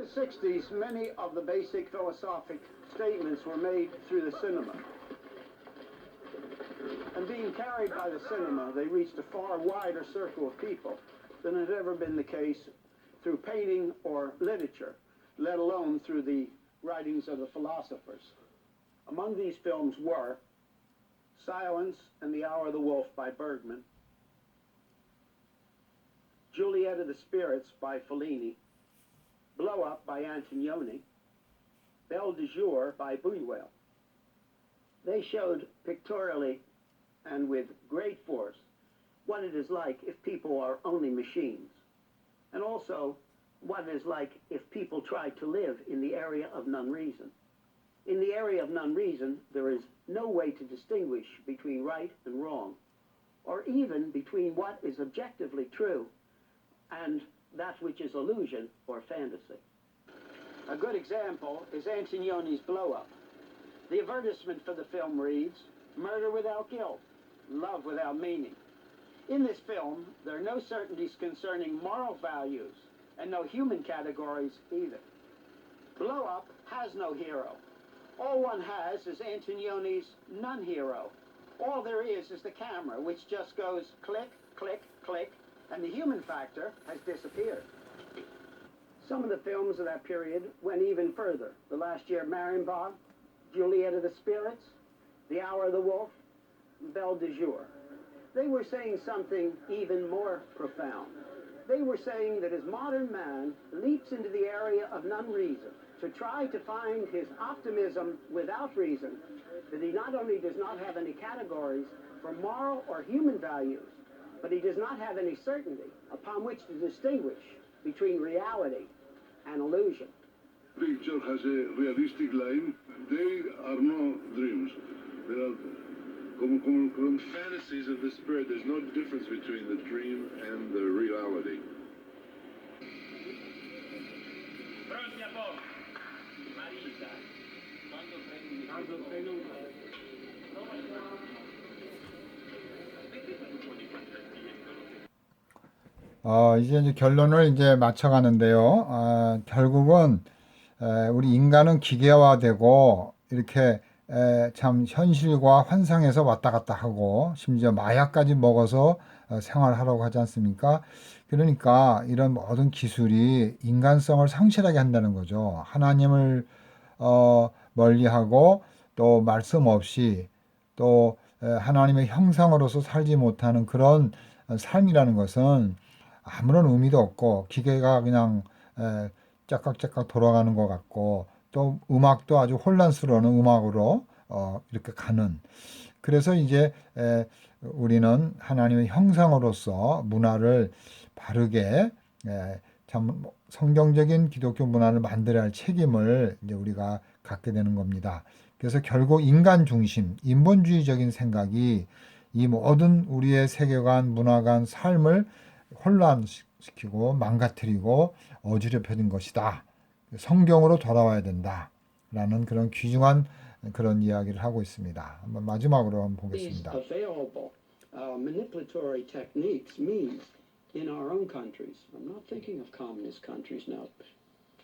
60s, many of the basic philosophic statements were made through the cinema. And being carried by the cinema, they reached a far wider circle of people than had ever been the case through painting or literature, let alone through the writings of the philosophers. Among these films were Silence and the Hour of the Wolf by Bergman, Juliet of the Spirits by Fellini, Blow Up by Antonioni, Belle de Jour by Buñuel. They showed pictorially and with great force what it is like if people are only machines, and also what it is like if people try to live in the area of non-reason. In the area of non-reason, there is no way to distinguish between right and wrong, or even between what is objectively true and that which is illusion or fantasy. A good example is Antonioni's Blow Up. The advertisement for the film reads, "Murder without guilt, love without meaning." In this film, there are no certainties concerning moral values and no human categories either. Blow Up has no hero. All one has is Antonioni's non-hero. All there is the camera, which just goes click, click, click, and the human factor has disappeared. Some of the films of that period went even further. The Last Year Marienbad, Juliet of the Spirits, The Hour of the Wolf, Belle de Jour. They were saying something even more profound. They were saying that as modern man leaps into the area of non-reason to try to find his optimism without reason, that he not only does not have any categories for moral or human values, but he does not have any certainty upon which to distinguish between reality and illusion. Picture has a realistic line. They are no dreams. They are fantasies of the spirit. There's no difference between the dream and the reality. 이제 결론을 맞춰가는데요. 결국은 우리 인간은 기계화되고 이렇게 참 현실과 환상에서 왔다 갔다 하고 심지어 마약까지 먹어서 생활하라고 하지 않습니까? 그러니까 이런 모든 기술이 인간성을 상실하게 한다는 거죠. 하나님을 멀리하고 또 말씀 없이 또 하나님의 형상으로서 살지 못하는 그런 삶이라는 것은 아무런 의미도 없고 기계가 그냥 짝깍짝깍 돌아가는 것 같고 또 음악도 아주 혼란스러운 음악으로 이렇게 가는. 그래서 이제 우리는 하나님의 형상으로서 문화를 바르게 참 성경적인 기독교 문화를 만들어야 할 책임을 이제 우리가 갖게 되는 겁니다. 그래서 결국 인간 중심, 인본주의적인 생각이 이 모든 우리의 세계관, 문화관, 삶을 혼란시키고 망가뜨리고 어지럽혀진 것이다. 성경으로 돌아와야 된다라는 그런 귀중한 그런 이야기를 하고 있습니다. 한번 마지막으로 한번 보겠습니다. Available manipulatory techniques means in our own countries. I'm not thinking of communist countries now,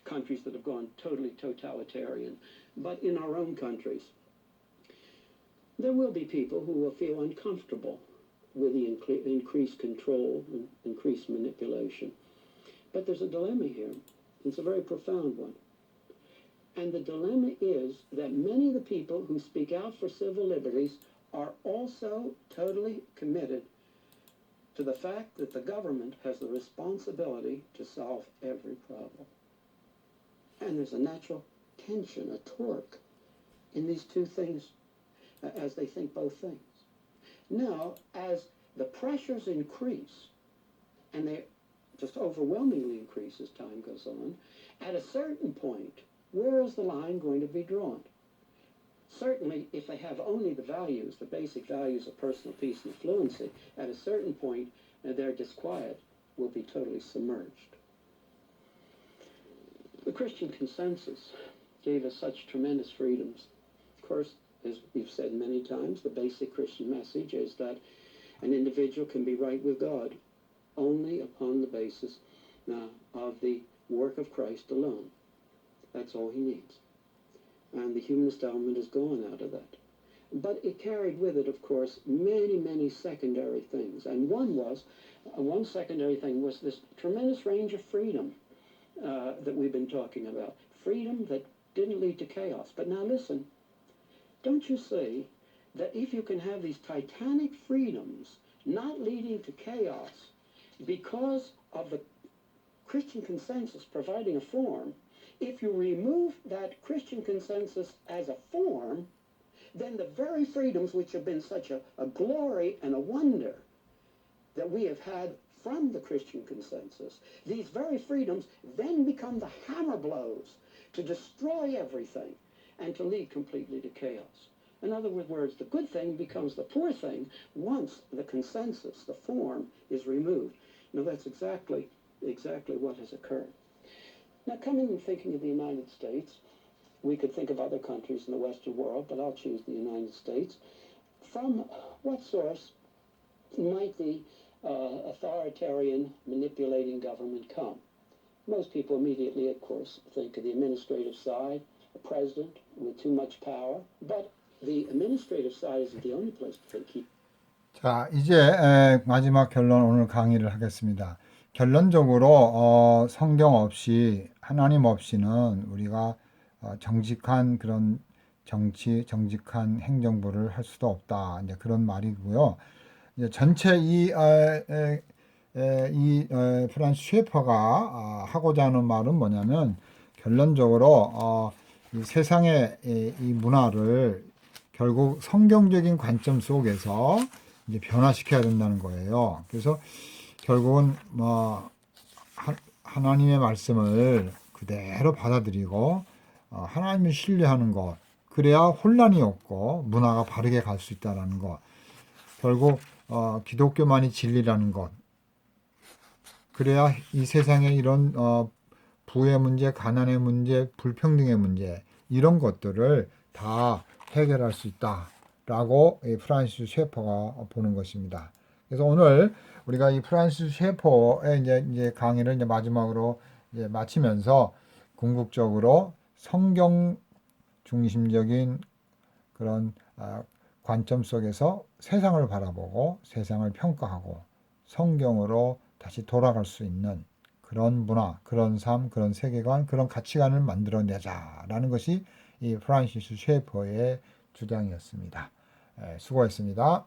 countries that have gone totally totalitarian, but in our own countries, there will be people who will feel uncomfortable with the increased control and increased manipulation. But there's a dilemma here. It's a very profound one. And the dilemma is that many of the people who speak out for civil liberties are also totally committed to the fact that the government has the responsibility to solve every problem. And there's a natural tension, a torque in these two things as they think both things. Now, as the pressures increase, and they just overwhelmingly increase as time goes on, at a certain point, where is the line going to be drawn? Certainly, if they have only the values, the basic values of personal peace and affluency, at a certain point, their disquiet will be totally submerged. The Christian consensus gave us such tremendous freedoms. Of course, as we've said many times, the basic Christian message is that an individual can be right with God only upon the basis of the work of Christ alone. That's all he needs. And the humanist element is gone out of that. But it carried with it, of course, many, many secondary things. And one secondary thing was this tremendous range of freedom that we've been talking about. Freedom that didn't lead to chaos. But now listen, don't you see that if you can have these titanic freedoms not leading to chaos because of the Christian consensus providing a form, if you remove that Christian consensus as a form, then the very freedoms which have been such a glory and a wonder that we have had from the Christian consensus, these very freedoms then become the hammer blows to destroy everything and to lead completely to chaos. In other words, the good thing becomes the poor thing once the consensus, the form, is removed. Now that's exactly what has occurred. Now coming and thinking of the United States, we could think of other countries in the Western world, but I'll choose the United States. From what source might the authoritarian, manipulating government come? Most people immediately, of course, think of the administrative side, a president with too much power, but the administrative side isn't the only place to keep. 자, 이제 마지막 결론 오늘 강의를 하겠습니다. 결론적으로 성경 없이 하나님 없이는 우리가 정직한 그런 정직한 행정부를 할 수도 없다. 이제 그런 말이고요. 이제 전체 이 프란스 쉐퍼가 하고자 하는 말은 뭐냐면 결론적으로 이 세상의 이 문화를 결국 성경적인 관점 속에서 이제 변화시켜야 된다는 거예요. 그래서 결국은 하나님의 말씀을 그대로 받아들이고 하나님을 신뢰하는 것, 그래야 혼란이 없고 문화가 바르게 갈 수 있다는 것, 결국 기독교만이 진리라는 것, 그래야 이 세상에 이런 부의 문제, 가난의 문제, 불평등의 문제 이런 것들을 다 해결할 수 있다라고 프란시스 셰퍼가 보는 것입니다. 그래서 오늘 우리가 이 프란시스 셰퍼의 이제 강의를 이제 마지막으로 이제 마치면서 궁극적으로 성경 중심적인 그런 관점 속에서 세상을 바라보고 세상을 평가하고 성경으로 다시 돌아갈 수 있는 그런 문화, 그런 삶, 그런 세계관, 그런 가치관을 만들어내자라는 것이 이 프란시스 셰퍼의 주장이었습니다. 수고했습니다.